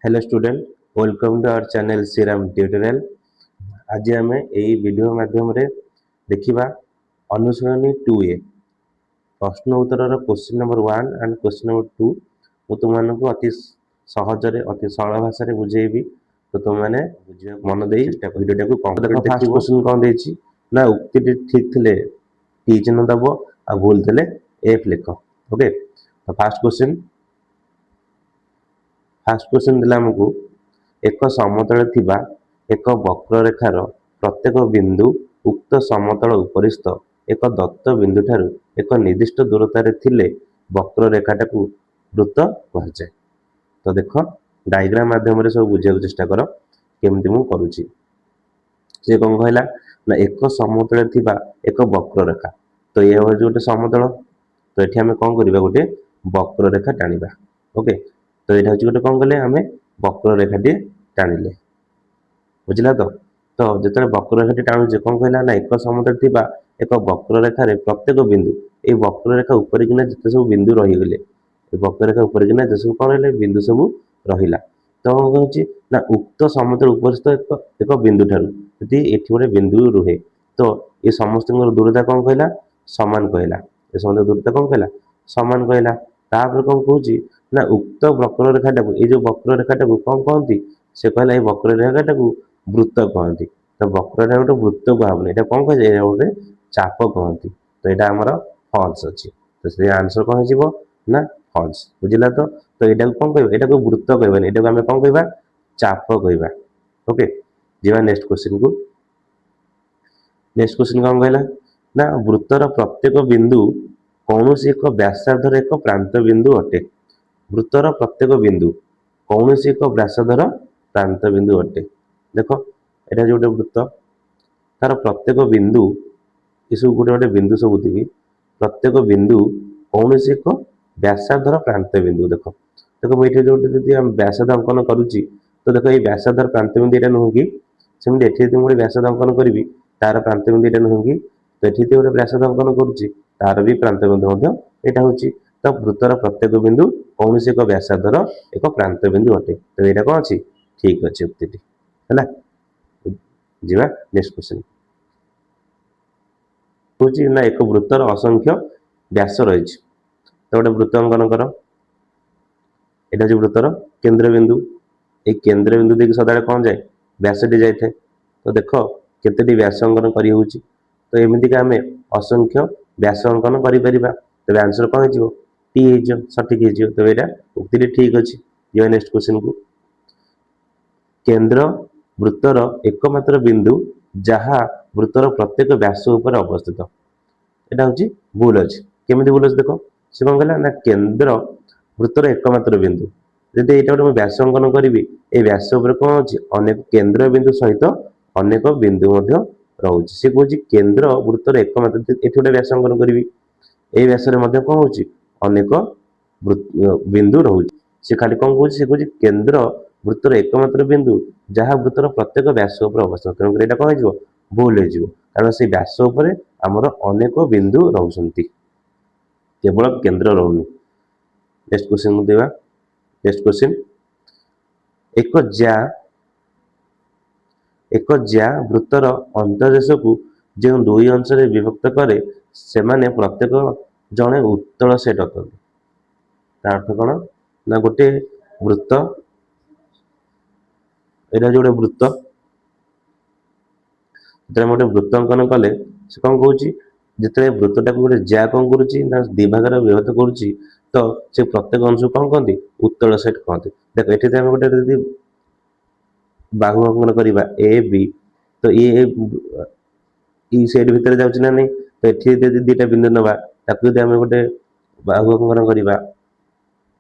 Hello student, welcome to our channel Shriram tutorial. आज आम यही वीडियो माध्यम रे देखिबा अनुसरणी 2A प्रश्न उत्तर question number 1 and question number 2 मु तुमको अति सहज रे अति सरल भाषा रे बुझेबी। तो तुम मैंने मन दे वीडियो को कंप्लीट देखो। फर्स्ट क्वेश्चन कौन देछि ना उक्ति ठीक थिले टी चिन्ह दबो आ भूल थिले एफ लिख। ओके, तो फास्ट क्वेश्चन दिला हमको एक समतल थिबा एक वक्ररेखार प्रत्येक बिंदु उक्त समतल उपरिस्थ एक दत्त बिंदु ठारू एक निर्दिष्ट दूरतार थिले वक्ररेखाटा को वृत्त कहुए। तो देख डायग्राम माध्यम सब बुझा चेष्टा कर केमती मु करुच्ची। से कौन कहला ना एक समतल थिबा एक वक्ररेखा। तो ये हूँ गोटे समतल। तो ये आम कौन करवा गोटे वक्ररेखा टाणिबा। ओके, तो यहाँ हूँ गोटे कौन कले आम वक्ररेखाटी टाणिले बुझला। तो जो वक्ररेखाटी टाणुचे कौन कहला ना एक समतल थिबा एक वक्ररेखार प्रत्येक बिंदु ये वक्ररेखा ऊपर किना जिते सब बिंदु रहीगले वक्ररेखा ऊपर किना जो सब कौन रही बिंदु सब रहा। तो कौन ना उक्त समतल उपरिस्थ एक बिंदु ठारू यदि ये गोटे बिंदु रुहे तो ये समस्त दूरता कौन कहला समान कहला। ये समस्त दूरता कौन कहला समान कहला। तापर कौन कहूँ ना उक्त वक्ररेखाटा ये जो वक्ररेखाटा कौन कहती से कहला ये वक्ररेखाटा वृत्त कहती। तो वक्ररेखा गोटे वृत्त कहबनी ये कौन कह गोटे चाप कहती। तो यहाँ आमर फल्स अच्छी। तो से आंसर कौन हो ना फल्स बुझला। तो यहाँ कौन कह यहाँ वृत्त कहबानी यहाँ आम कौन कह चाप कहवा। ओके, जी नेक्स्ट क्वेश्चन को। नेक्स्ट क्वेश्चन कौन कहला ना वृत्तर प्रत्येक बिंदु कौन सी एक व्यासार्धर एक प्रांत बिंदु अटे। वृत्तर प्रत्येक बिंदु कौन सी एक व्यासार्धर प्रांत बिंदु अटे। देख यहाँ जो वृत्त तार प्रत्येक बिंदु ये सब गोटे गोटे बिंदु सब थी प्रत्येक बिंदु कौन सी एक व्यासार्धर प्रांत बिंदु। देख देख मुझे जो व्यासार्ध अंकन करुच्ची तो देख ये व्यासार्धर प्रांत बिंदु यहाँ नुह कि सेमती ये मुझे व्यासार्ध अंकन करी तार प्रांत बिंदु यहाँ नुह कि तो ये गोटे व्यासार्ध अंकन करुच्ची तार भी प्रांत बिंदु यहाँ हूँ। तो वृत्तर प्रत्येक बिंदु कौन सी एक व्यासार्धर एक प्रांत बिंदु अटे। तो यहाँ कौन अच्छी ठीक अच्छे उक्ति है। जीवा नेक्स्ट क्वेश्चन हूँ ना एक वृत्तर असंख्य व्यास रही। तो गोटे वृत्त अंकन कर यहाँ हूँ वृत्तर केन्द्र बिंदु ये केन्द्र बिंदु देखिए सदा कौन जाए व्यासटी जाए। तो देख केतोटी व्यास अंकन कर। तो एमतीक आम असंख्य व्यास अंकन कर। तब आंसर कौन हो टी हो सठिक हो। तो यहाँ उक्ति ठीक अच्छी। जी नेक्स्ट क्वेश्चन को। केन्द्र वृत्तर एकमात्र बिंदु जहाँ वृत्तर प्रत्येक व्यास उपर अवस्थित। यहाँ हूँ भूल अच्छी केमी भूल अच्छे। देख से कौन कहला ना केन्द्र वृत्तर एकमात्र बिंदु जब यहाँ गोटे व्यास अंकन करी ये व्यास कौन अच्छी अनेक केन्द्र बिंदु सहित अनेक बिंदु रोचे। सी कौन केन्द्र वृत्तर एकमात्र ये गोटे व्यास अंकन करी ये व्यास कौन हो अनेक बिंदु रोचे। से खाली कौन कह से कह केन्द्र वृत्तर एकमात्र बिंदु जहाँ वृत्तर प्रत्येक व्यास अवस्थित। तेणुक यहाँ कौन हो भूल हो कारण से व्यास आमर अनेक बिंदु रोचंती केवल केन्द्र रोनी। नेक्स्ट क्वेश्चन देवा। नेक्स्ट क्वेश्चन एक ज्या वृत्तर अंतर्देश को जो दुई अंश विभक्त करे से माने प्रत्येक जड़े उत्तल सेट अटंती। अर्थ कौन ना गोटे वृत्त यहाँ जो वृत्त गोटे वृत्त अंकन कले से कौन कौन जिते वृत्तटा गोटे ज्या कौन कर दिभागर विभक्त करुच्ची तो से प्रत्येक अंश कौन कहते उत्तल सेट कहते। देख ये गोटे बाहु अंकन करवा ए बी तो ये सेट भितर जाऊँ ना नहीं। तो ये दुईटा बिंदु नवा ताकि आम गोटे बाहु अंकन करवा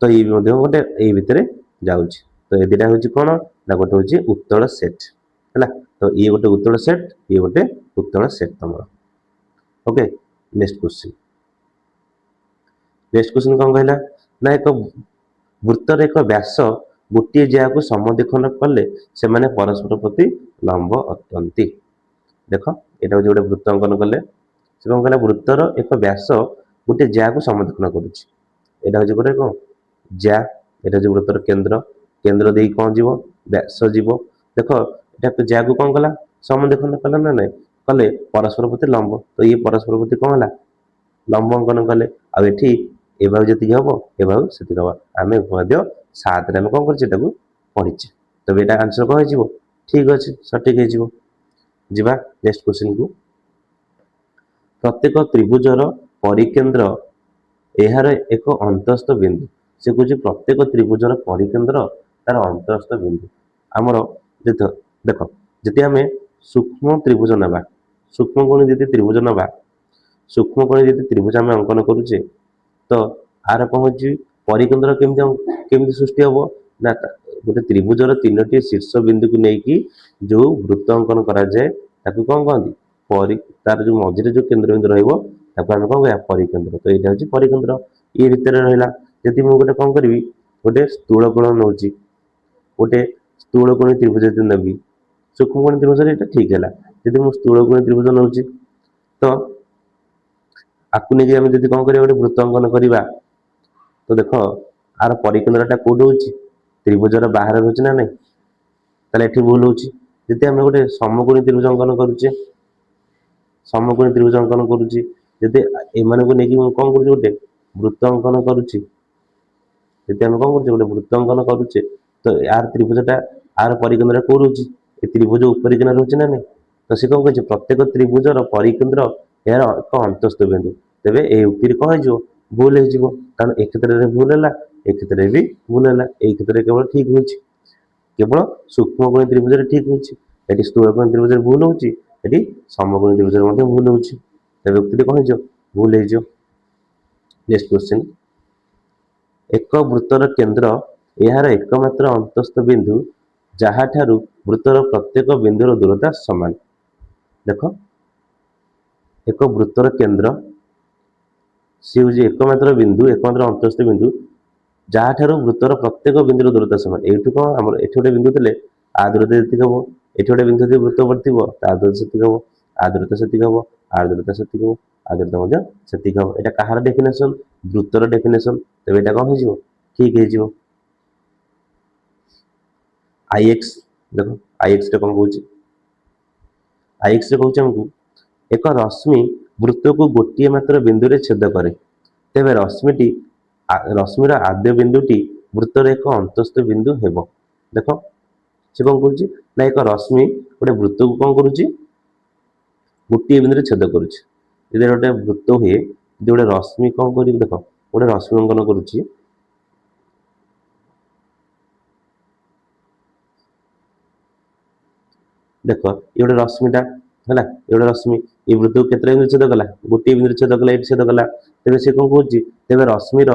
तो ये गोटे ये भितर जाऊँ। तो ये दुटा हूँ कौन ना गोटे हूँ उत्तल सेट है। तो ये गोटे उत्तल सेट ये गोटे उत्तल सेट तुम। Okay, next question. Next question कौन कहला ना एक वृत्तर एक व्यास गोटे ज्या को समद्विखंड कले से माने परस्पर प्रति लंब अटंती। देख यहाँ हूँ गोटे वृत्त अंकन कले से कौन कहला वृत्तर एक व्यास गोटे ज्या को समद्विखंड करुच्ची। यहाँ हूँ गोटे कौन ज्या यहाँ हूँ वृत्तर केन्द्र केन्द्र दे कौन जीव व्यास जीव देख एटा जैक कौन कला समदेखन कला ना ना कले परस्पर प्रति लंब तो ये परस्पर प्रति कौन है लंब अंकन कले आठी ए बाहु जी हम ए बाहु से हम आम 7 आम कौन कर पढ़ीचे तब यहाँ आंसर कौन हो ठीक अच्छे सठिक हो जीवा नेक्स्ट क्वेश्चन को प्रत्येक त्रिभुजर परिकेन्द्र यार एक अंतस्थ बिंदु से कह प्रत्येक त्रिभुजर परिकेन्द्र तार अंतस्थ बिंदु आमर देख जी आम सूक्ष्म त्रिभुज ना सूक्ष्म कोण जी त्रिभुज ना सूक्ष्म कोण जी त्रिभुज आम अंकन करुचे तो आर कौन हो परिकेन्द्र केमती सृष्टि हम ना गोटे त्रिभुजर 3टी शीर्ष बिंदु को लेकिन जो वृत्त अंकन कराए कौन कहती तार जो मझे जो केन्द्र बिंदु रहा कौन कह परिकेन्द्र तो यहाँ हूँ परिकेन्द्र ये भितर रहा जदि मुझे गोटे कौन करी गोटे स्थूल कोण नौ गोटे स्थूल कोण त्रिभुज नेबी सूक्ष्म कोण त्रिभुज ये ठीक है जब मुझे स्थूल कोण त्रिभुज नौ तो आपको नहीं आम जब कौन करा गोटे वृत्त अंकन करवा तो देख आर परिकेन्द्रटा कौट हो त्रिभुजर बाहर रोचे ना नहीं ताले ये भूल होती आम गोटे समकोणी त्रिभुज अंकन करुचे समकोणी त्रिभुज अंकन करुच्ची जब एम को लेकिन कौन कर गोटे वृत्त अंकन करुच्ची जब आम कौन कर वृत्त अंकन करुचे तो यार त्रिभुजटा आर परिकेन्द्र कौन रोचे त्रिभुज उपरिकेन्द्र रोचे ना नहीं तो सी कौन कह प्रत्येक त्रिभुजर परिकेन्द्र यार एक अंतस्थ बिंदु तेज ये उक्ति कौन हो भूल हो कारण एक क्षेत्र में भूल है एक क्षेत्र भी भूल है एक क्षेत्र केवल ठीक हो केवल सूक्ष्म कोण त्रिभुज ठीक होती स्थूल कोण त्रिभुज भूल होती समकोणी त्रिभुज भूल हो उक्ति कौन हो भूल हो नेक्स्ट क्वेश्चन एक वृत्तर केन्द्र यार एकमात्र अंतस्थ बिंदु जहाँ ठारू वृत्तर प्रत्येक बिंदुर दूरता समान देख एक वृत्तर केन्द्र सी हूँ एकमात्र बिंदु एकमात्र अंतस्थ बिंदु जहाँ ठारू वृत्तर प्रत्येक बिंदुर दूरता समान ये कौन आम ये गोटे बिंदु थे आ दूरता जी हम ये गोटे बिंदु थी वृत्त पर थी ता दूरता से हम आ दूरता से हम आ दूरता से हम आ दूरता से हम यहाँ कहार डेफिनेशन वृत्तर डेफिनेशन तेज यहाँ कौन हो ठीक हो आईएक्स देख आईएक्स कौन कौन आईएक्स कौन आमको एक रश्मि वृत्त को गोटे मात्र बिंदु रे छेद करे तेज रश्मिर आद्य बिंदुटी वृत्तर एक अंतस्थ बिंदु हेब देख से कौन कर एक रश्मि गोटे वृत्त को कौन करुच्ची गोटे बिंदु छेद करुच्ची गोटे वृत्त हुए गोटे रश्मि कौन कर देख गोटे रश्मि अंकन करुच्ची देख ये गोटे रश्मिटा है ये गोटे रश्मि ये वृत्त को केतटा बिंदु छेद कला गोटे बिंदु छेद कला ये छेद कला तेज सी कौन कौन तेज रश्मिर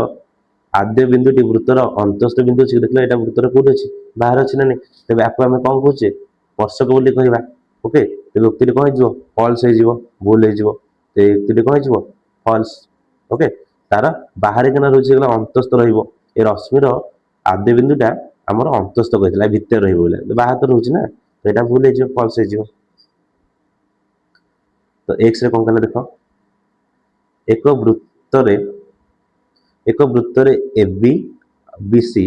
आद्य बिंदुटी वृत्तर अंतस्थ बिंदु अच्छी देख यहाँ वृत्तर कौट अच्छी बाहर अच्छी ना नहीं तेज आपको आम कौन कहे स्पर्शक बोली कहवा ओके तेज उक्ति कौन हो फल्स हो भूल हो उक्ति कौन हो फल्स ओके तार बाहर किना रोचे अंतस्थ रे रश्मिर आद्य बिंदुटा आमर अंतस्थ कहला भितर रही बाहर तो रोचे ना तो यहाँ भूल हो फल्स हो तो एक्स रे कौन कला देख एक वृत्तर ए बी बी सी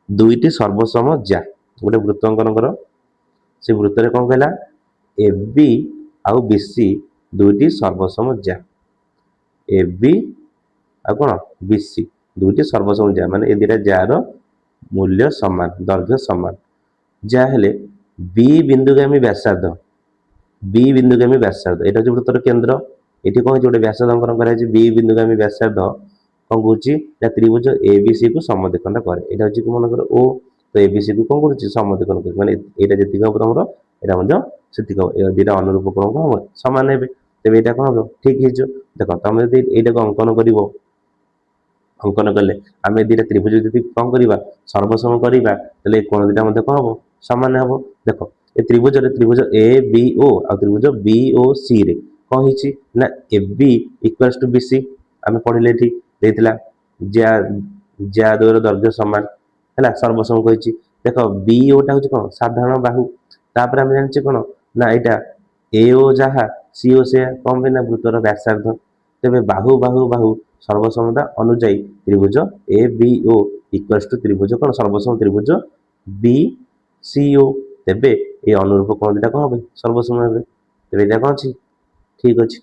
दुईटी सर्वसम जा गोटे वृत्त अंकन कर से वृत्त कौन कहला ए बी आउ बी सी दुईटी सर्वसम जा ए बी आ कौन बी सी दुईटी सर्वसम जा माने ए दुटा जार मूल्य समान दैर्घ्य समान जा हेले बी बिंदुगामी व्यासार्ध बी बिंदुगामी व्यासार्ध यहाँ हूँ वृत्तर केन्द्र ये कौन गोटे व्यासार्ध अंकन कर बी बिंदुगामी व्यासार्ध कौन कौन त्रिभुज ए बी सी को समद्विखंड करे यहाँ हूँ मनकर ओ तो ए बी सी को कौन कर समद्विखंड कर माने यहाँ जी हम तुम यहाँ से दुटा अनुरूप कोण हम सामान हे तेज यहाँ कौन हम ठीक हो देख तुम यदि यहाँ को अंकन कर अंकन कले आम दुटा त्रिभुज जी कौन करवा सर्वसम करवा कोण दुटा कौन हम सामान्य हम देख ए त्रिभुज ए बी ओ आ त्रिभुज बी ओ सी रे कौन होती ना A B equals to B C आम पढ़ले ठीक देता ज्या द्वयर दैर्घ्य सामान है सर्वसम कही देख बी ओटा हूँ कौन साधारण बाहु तापर आम जाने कौन ना यहाँ ए ओ जहाँ सी ओ से कौन ना वृत्तर व्यासार्ध तेज बाहु बाहु बाहु सर्वसमता अनुजाई त्रिभुज A B O equals to त्रिभुज कौन सर्वसम त्रिभुज बी सी ओ तेबे ये अनुरूप कोण दिटा कौन हे सर्वसम हे तेबे एटा कौन अछि ठीक अछि।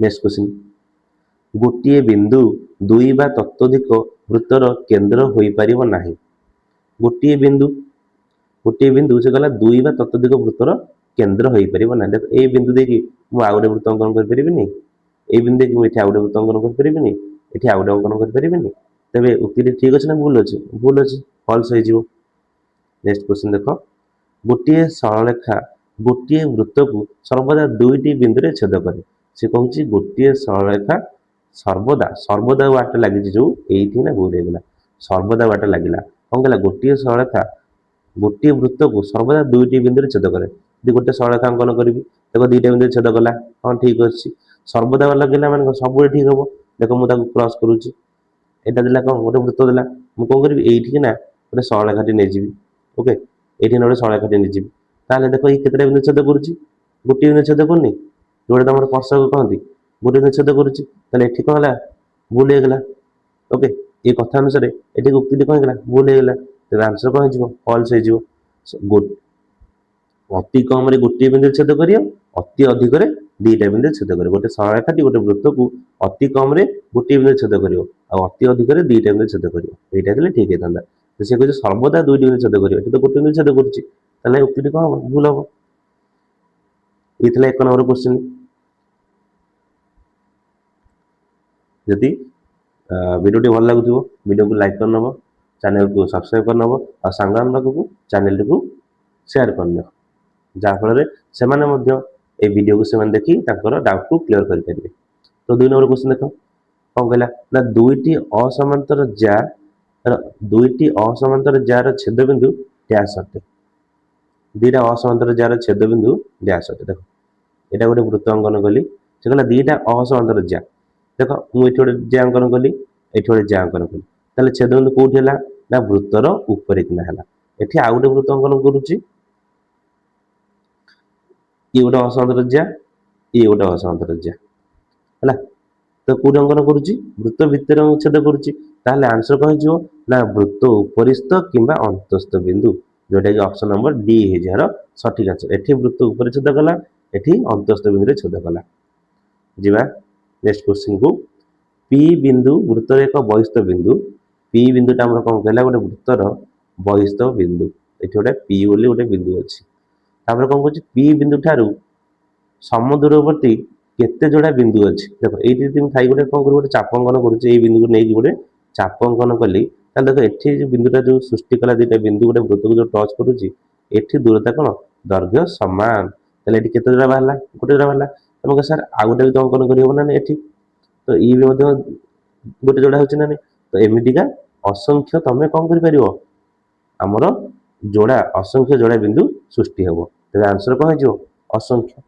नेक्स्ट क्वेश्चन गोटे बिंदु दुई बा तत्वधिक वृत्तर केंद्र होई परिबो नाही गोटे बिंदु से गला दुई बा तत्वधिक वृत्तर केंद्र होई परिबो ना देखो ए बिंदु देखि मु आ गोटे वृत्त अंकन कर परिबिनी ए बिंदु देखि मु एठी आ गोटे वृत्त अंकन कर परिबिनी एठी आ गोटे अंकन कर परिबिनी तेबे उक्ति ठीक अछि ना भूल अछि फॉल्स होई जिवो। नेक्स्ट क्वेश्चन देखो गोटे सरलरेखा गोटे वृत्त को सर्वदा दुईटी बिंदु रे छेद करे से कहूची गोटे सरलरेखा सर्वदा सर्वदा वाट लागि जो एठी ना भूल हेगला सर्वदा वाट लागिला कौन कहला गोटे सरलरेखा गोटे वृत्त को सर्वदा दुईटी बिंदु रे छेद करे यदि गोटे सरलरेखा अंकन करी देखो दुईटा बिंदु छेद कला हाँ ठीक अच्छी सर्वदा लगे माने सब ठीक हम देखो मुझे क्रॉस करुच्ची एटा देला कौन गोटे वृत्त देला मु कौन करी एठी ना गोटे सरलरेखाटी नै जीवी ओके एठी ना गोटे सरलरेखाटी नै जीवी ताले देखो ये केतेटा बिंदु छेद करुच्ची गोटे बिंदु छेद करनी जोड़े तुम स्पर्शक कहती गोटे बिंदु छेद करुच्ची ताले एठी कौन हला भूल हेगला ओके ये कथा अनुसार एठी उक्ति कौन हेगला भूल हेगला तेरे आंसर कौन हो फॉल्स हो अति कम रे गोटे बिंदु छेद करियो अति अधिक रे दुईटा बिंदु छेद करियो गोटे सरलरेखाटी गोटे वृत्त को अति कम रे गोटे बिंदु छेद करियो आ अति अधिक रे दुईटा बिंदु छेद करियो एटा देले ठीक हेतंदा तो से कहै सर्वदा दुईटा बिंदु छेद करियो एटा तो गोटे बिंदु छेद करूची ताले उक्ति कौन हो भूल हो इतला एक नंबर क्वेश्चन यदि वीडियो भल लगुथिबो वीडियो को लाइक करनबो चैनल को सब्सक्राइब करनबो और सांगन को चैनल को शेयर करनियो जहाँफल से ए वीडियो को से देखी डाउट को क्लियर करेंगे। तो 2 नंबर क्वेश्चन देख कौन कहला ना दुईटी असमांतर जार छेद बिंदु डैश अटे दुईटा असमांतर जार छेद बिंदु डैश अटे देख यहाँ गोटे वृत्त अंकन कली से कहला दुईटा असमांतर जा देख मुझे गोटे जा अंकन कली ये गोटे जा अंकन कली ताले छेद बिंदु कौटी है ना वृत्तर ऊपर किना है एठी आ गोटे वृत्त अंकन करुच्ची ये गोटे असमांतर जा ये गोटे असमांतर जा है तो कौट अंकन करुच्ची वृत्त भितर छेद करुच्ची ताहले आंसर कौन हो ना वृत्त उपरिस्थ किंबा अंतस्थ बिंदु जोटा कि ऑप्शन नंबर डी है जार सठिक आंसर एठी वृत्त ऊपर छेद कला एठी अंतस्थ बिंदु रे छेद कला जिबा नेक्स्ट क्वेश्चन को पी बिंदु वृत्तर एक बहिस्थ बिंदु पी बिंदुटा हमर कौन कहला गोटे वृत्तर बहिस्थ बिंदु एठी गोटे पी बोली गोटे बिंदु अछि तापर कौन कहछि पी बिंदु ठारू समदूरवर्ती केते जोड़ा बिंदु अछि देखो एठी तुम थाई गोटे कौन करू गोटे चापांकन करूछि ए बिंदु को नै गोटे चापांकन कली ताले देखो एठी जो बिंदुटा जो सृष्टि कला दिटा बिंदु गोटे वृत्त को जो टच करूछि एठी दूरता कोन दैर्घ्य समान ताले एठी केते जोड़ा बाहला गोटे जोड़ा बाहला तमको सर आ गोटे भी अंकन करि होबो ना एठी तो ई भी मध्य गोटे जोड़ा होछि ना तो एमितिका असंख्य तमे कौन करि परिबो हमर जोड़ा असंख्य जोड़ा बिंदु सृष्टि हेबो तेबे आंसर कौन हो असंख्य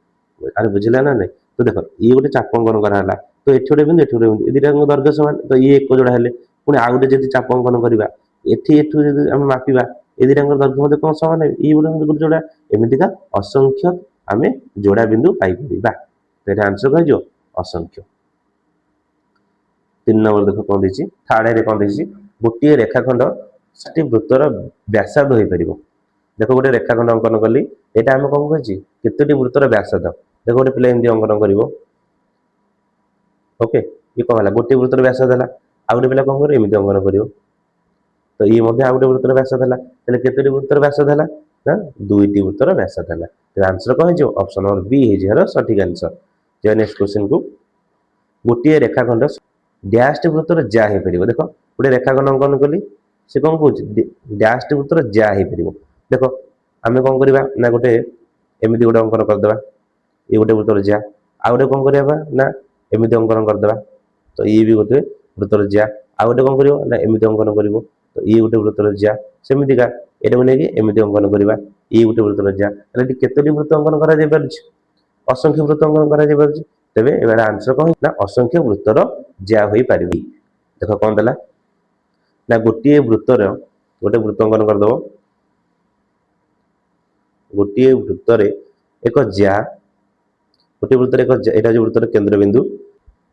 अरे बुझिला ना नहीं तो देखो ये गोटे चापांकन कराला तो एठी गोटे बिंदु एठी गोटे बिंदु ए दुटा दैर्घ्य समान तो ये एक जोड़ा हेले पुणी आ गोटे जदि चापांकन करबा एठी एठू जदि हम मापिबा ए दुटा दैर्घ्य मध्ये कोन समान है ई गोटे जोड़ा एमितिका असंख्य आमे जोड़ा बिंदु पाई परिबा तेरे आंसर कह जो असंख्य। 3 नंबर देखो कौन देछि थर्ड रे कौन देछि गोटे रेखाखंड सेठी वृत्तर व्यासार्ध होई परिबो देखो गोटे रेखाखंड अंकन कली एटा हम कौन कहछि केतोटी वृत्तर व्यासार्ध देखो गोटे प्लेन दी अंकन करिवो ओके ये कौन हला गोटे वृत्तर व्यासार्ध हला आ गोटे पिला कौन करियो एमिति अंकन करियो तो ये मध्ये आ गोटे वृत्तर व्यासार्ध हला तले केतोटी वृत्तर व्यासार्ध हला ना दुईटी वृत्तर व्यासार्ध हला तो आंसर कौन जो ऑप्शन नंबर बी है जहर सठिक आंसर। जे नेक्स्ट क्वेश्चन को गोटे रेखाखंड डैश वृत्तर जा हे परिबो देखो गोटे रेखाखंड अंकन कली से कौन कहूँ डैश वृत्तर जा हे परिबो देखो आमे कौन करबा ना गोटे एमिति गोटे अंकन करदबा ये गोटे वृत्तर जा आ गोटे कौन करबा ना एमिति अंकन करदबा तो ये भी गोटे वृत्तर जा आ गोटे कौन करिवो ना एमिति अंकन करिवो तो ये गोटे वृत्तर जा सेमितिका एटा नै कि एमिति अंकन करबा ये गोटे वृत्तर जा एटा केतोटी वृत्त अंकन करा जाय पारछि असंख्य वृत्त अंकन करा जाय पारछि तेबे एबार आंसर कौन ना असंख्य वृत्तर जा होई पारिबी देखो कौन देला ना गोटे वृत्तर गोटे वृत्त अंकन कर दबो गोटे वृत्तर एक जा गोटे वृत्तर एक एटा जो वृत्तर केंद्र बिंदु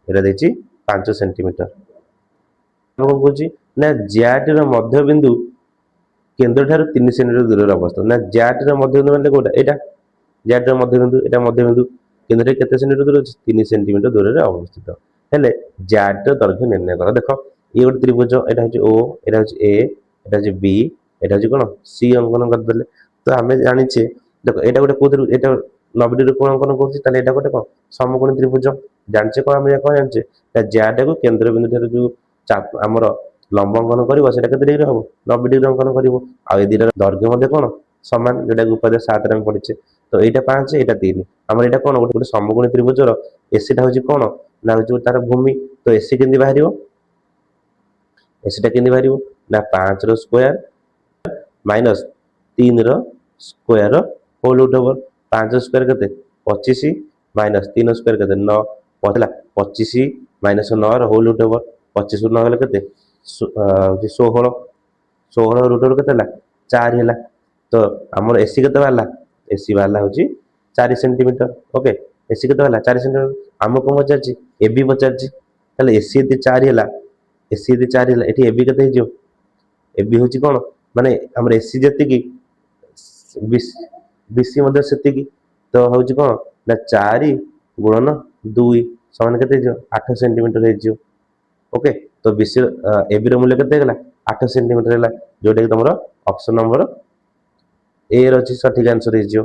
एटा देछि 5 सेंटीमीटर हम कहूँ ना ज्याटिर मध्य बिंदु केन्द्र ठारू 3 सेंटीमीटर दूर अवस्थित ना ज्याट रे मध्यबिंदु माने कोटा एटा ज्याट रे मध्यबिंदु एटा मध्यबिंदु केन्द्र रे केते सेंटीमीटर दूर अछि 3 सेंटीमीटर दूर रे अवस्थित हेले ज्याट रो दैर्घ्य निर्णय कर देखो ये गोटे त्रिभुज एटा होची ओ एटा होची ए एटा होची बी एटा होची कोन सी अंकन कर देले तो आमे जानि छे देखो एटा गोटे कोथरु एटा 90 डिग्री कोण अंकन करछि ताले एटा गोटे कोन समकोणी त्रिभुज जानछे को आमे कोन जानछे ज्याट को केंद्र बिंदु ठारू जो हमर लंब अंकन करिवो सेटा केते डिग्री हबो 90 डिग्री अंकन करिवो आ ए दिटा दैर्घ्य मध्ये कोन समान जेटा उपादेय 7 रे हम पढिछे तो एटा 5 एटा 3 हमर एटा कोन गोटे समकोणी त्रिभुजर एसी टा होची कोन ना होची तार भूमि तो एसी केंदी बाहरिवो एसी टा केंदी बाहरिवो ना 5 रो स्क्वायर माइनस 3 रो स्क्वायर होल ओवर 5 स्क्वायर केते 25 माइनस 3 स्क्वायर केते 9 पहला 25 माइनस 9 रो होल ओवर 25 9 गेले केते 16 16 रूट ओवर केते ला 4 हैला तो हमर एसी केते वाला एसी वाला होची 4 सेंटीमीटर ओके एसी केते वाला 4 सेंटीमीटर हमको पचारची एबी पचारची ताले एसी यदि 4 हैला एसी यदि 4 हैला एठी एबी केते हिजो एबी होची कोन माने हमर एसी जति की बीसी मध्ये सेति की तो होची कोन ना 4 गुणन 2 समान केते हिजो 8 सेंटीमीटर हिजो ओके तो बीसी एबी रो मूल्य केते गेला 8 सेंटीमीटर हैला जोटा कि तमरो ऑप्शन नंबर ए रो अछि सठिक आंसर हिजो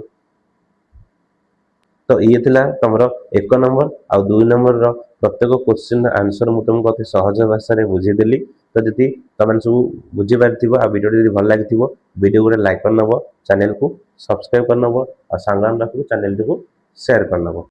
तो ये थिला तमरो 1 नंबर आ 2 नंबर रो प्रत्येक क्वेश्चन आंसर मु तुमको अति सहज भाषा रे बुझी देली तो जति तमन सब बुझी पारथिबो आ वीडियो जति भल लागिथिबो वीडियो को लाइक करनबो चैनल को सब्सक्राइब करनबो आ संगान रखबो चैनल को शेयर करनबो।